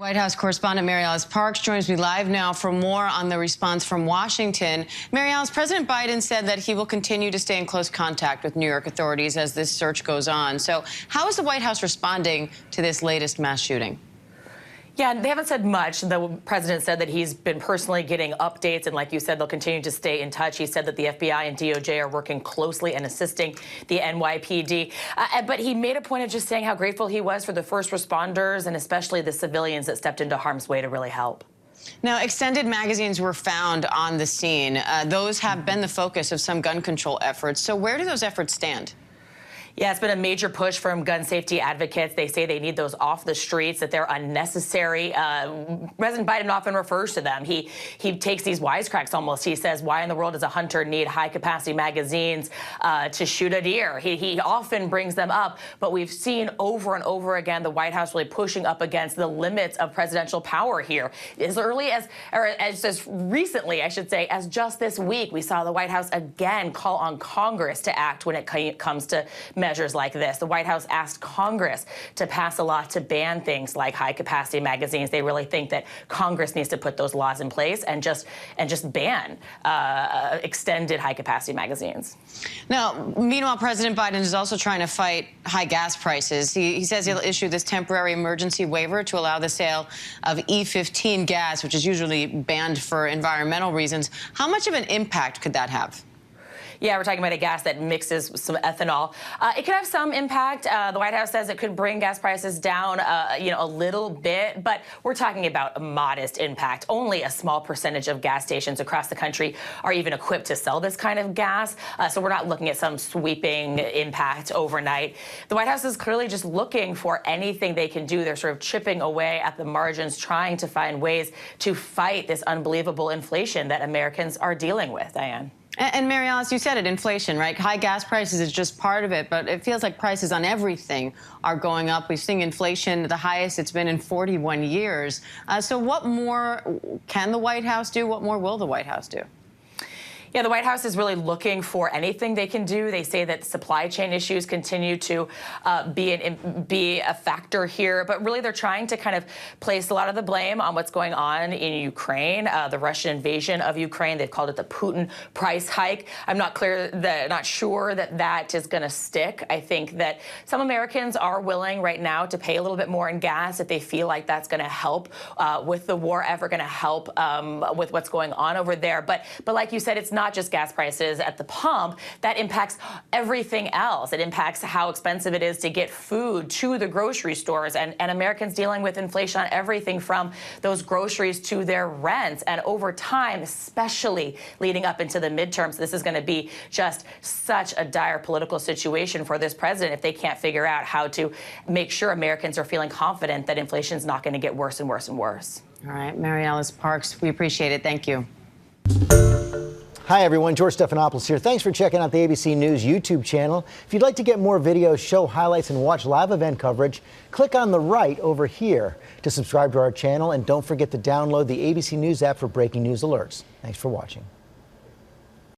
White House correspondent Mary Alice Parks joins me live now for more on the response from Washington. Mary Alice, President Biden said that he will continue to stay in close contact with New York authorities as this search goes on. So how is the White House responding to this latest mass shooting? Yeah, they haven't said much. The president said that he's been personally getting updates, and like you said, they'll continue to stay in touch. He said that the FBI and DOJ are working closely and assisting the NYPD. But he made a point of just saying how grateful he was for the first responders and especially the civilians that stepped into harm's way to really help. Now, extended magazines were found on the scene. Those have been the focus of some gun control efforts. So where do those efforts stand? Yeah, it's been a major push from gun safety advocates. They say they need those off the streets, that they're unnecessary. President Biden often refers to them. He takes these wisecracks almost. He says, why in the world does a hunter need high-capacity magazines to shoot a deer? He often brings them up, but we've seen over and over again the White House really pushing up against the limits of presidential power here. As early as, or as recently, I should say, as just this week, we saw the White House again call on Congress to act when it comes to measures like this. The White House asked Congress to pass a law to ban things like high-capacity magazines. They really think that Congress needs to put those laws in place and just ban extended high-capacity magazines. Now, meanwhile, President Biden is also trying to fight high gas prices. He says he'll issue this temporary emergency waiver to allow the sale of E15 gas, which is usually banned for environmental reasons. How much of an impact could that have? Yeah, we're talking about a gas that mixes with some ethanol. It could have some impact. The White House says it could bring gas prices down, a little bit, but we're talking about a modest impact. Only a small percentage of gas stations across the country are even equipped to sell this kind of gas, so we're not looking at some sweeping impact overnight. The White House is clearly just looking for anything they can do. They're sort of chipping away at the margins, trying to find ways to fight this unbelievable inflation that Americans are dealing with, Diane. And Mary Alice, you said it, inflation, right? High gas prices is just part of it, but it feels like prices on everything are going up. We've seen inflation the highest it's been in 41 years. So what more can the White House do? What more will the White House do? Yeah, the White House is really looking for anything they can do. They say that supply chain issues continue to be a factor here, but really they're trying to kind of place a lot of the blame on what's going on in Ukraine, the Russian invasion of Ukraine. They've called it the Putin price hike. I'm not sure that that is going to stick. I think that some Americans are willing right now to pay a little bit more in gas if they feel like that's going to help with the war effort, going to help with what's going on over there. But like you said, it's not just gas prices at the pump. That impacts everything else. It impacts how expensive it is to get food to the grocery stores, and Americans dealing with inflation on everything from those groceries to their rents. And over time, especially leading up into the midterms, this is going to be just such a dire political situation for this president if they can't figure out how to make sure Americans are feeling confident that inflation is not going to get worse and worse and worse. All right, Mary Alice Parks, we appreciate it. Thank you. Hi, everyone. George Stephanopoulos here. Thanks for checking out the ABC News YouTube channel. If you'd like to get more videos, show highlights, and watch live event coverage, click on the right over here to subscribe to our channel. And don't forget to download the ABC News app for breaking news alerts. Thanks for watching.